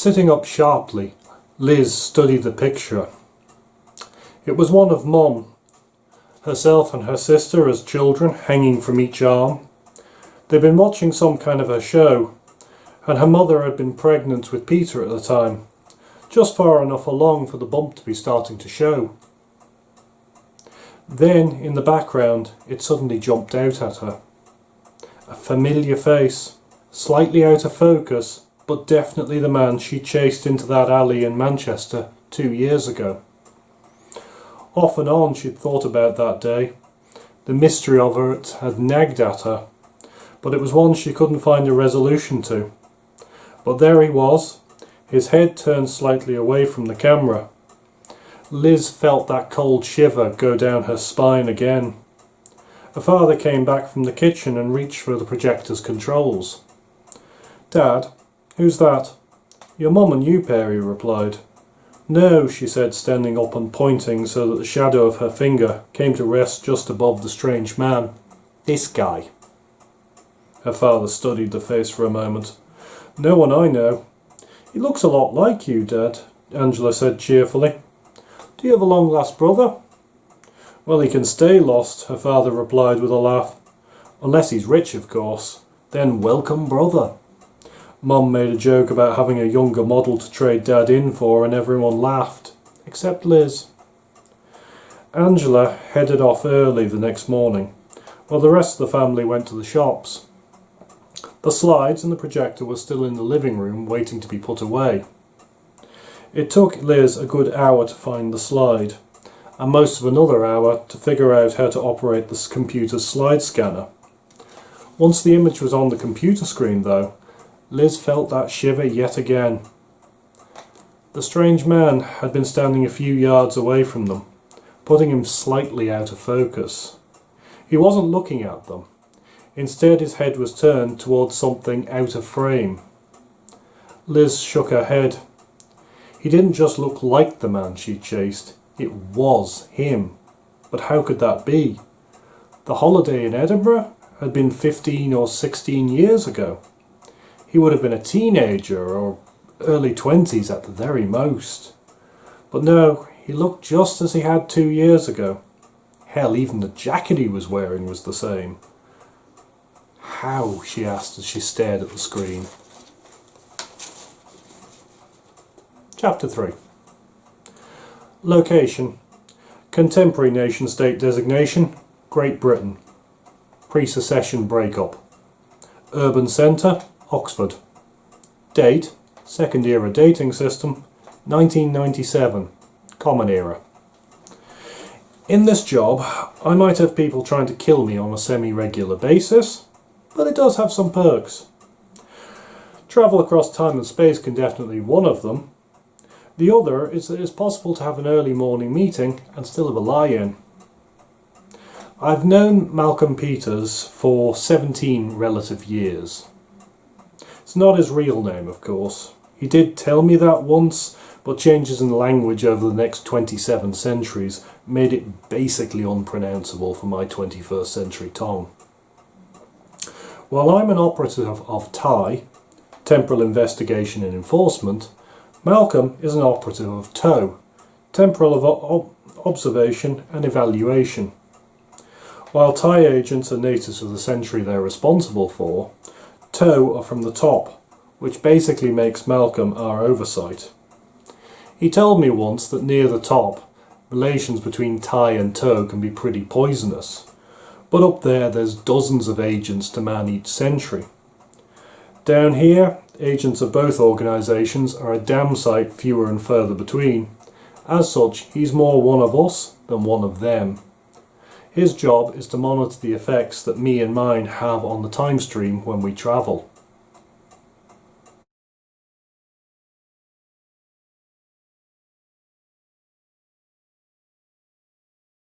Sitting up sharply, Liz studied the picture. It was one of Mum, herself and her sister as children, hanging from each arm. They'd been watching some kind of a show, and her mother had been pregnant with Peter at the time, just far enough along for the bump to be starting to show. Then, in the background, it suddenly jumped out at her. A familiar face, slightly out of focus, but definitely the man she chased into that alley in Manchester 2 years ago. Off and on she'd thought about that day. The mystery of it had nagged at her, but it was one she couldn't find a resolution to. But there he was, his head turned slightly away from the camera. Liz felt that cold shiver go down her spine again. Her father came back from the kitchen and reached for the projector's controls. "Dad, who's that?" "Your mum and you, Perry," replied. "No," she said, standing up and pointing so that the shadow of her finger came to rest just above the strange man. "This guy." Her father studied the face for a moment. "No one I know." "He looks a lot like you, Dad," Angela said cheerfully. "Do you have a long-lost brother?" "Well, he can stay lost," her father replied with a laugh. "Unless he's rich, of course. Then welcome, brother." Mum made a joke about having a younger model to trade Dad in for, and everyone laughed, except Liz. Angela headed off early the next morning, while the rest of the family went to the shops. The slides and the projector were still in the living room, waiting to be put away. It took Liz a good hour to find the slide, and most of another hour to figure out how to operate the computer's slide scanner. Once the image was on the computer screen, though, Liz felt that shiver yet again. The strange man had been standing a few yards away from them, putting him slightly out of focus. He wasn't looking at them. Instead, his head was turned towards something out of frame. Liz shook her head. He didn't just look like the man she chased, it was him. But how could that be? The holiday in Edinburgh had been 15 or 16 years ago. He would have been a teenager, or early 20s at the very most. But no, he looked just as he had 2 years ago. Hell, even the jacket he was wearing was the same. "How?" she asked as she stared at the screen. Chapter 3. Location: Contemporary nation-state designation: Great Britain. Pre-secession breakup. Urban centre: Oxford. Date: Second Era dating system: 1997. Common Era. In this job, I might have people trying to kill me on a semi-regular basis, but it does have some perks. Travel across time and space can definitely be one of them. The other is that it's possible to have an early morning meeting and still have a lie-in. I've known Malcolm Peters for 17 relative years. It's not his real name, of course. He did tell me that once, but changes in language over the next 27 centuries made it basically unpronounceable for my 21st century tongue. While I'm an operative of TIE, Temporal Investigation and Enforcement, Malcolm is an operative of TOE, Temporal Observation and Evaluation. While TIE agents are natives of the century they're responsible for, TOE are from the top, which basically makes Malcolm our oversight. He told me once that near the top, relations between TIE and TOE can be pretty poisonous, but up there's dozens of agents to man each century. Down here, agents of both organisations are a damn sight fewer and further between. As such, he's more one of us than one of them. His job is to monitor the effects that me and mine have on the time stream when we travel.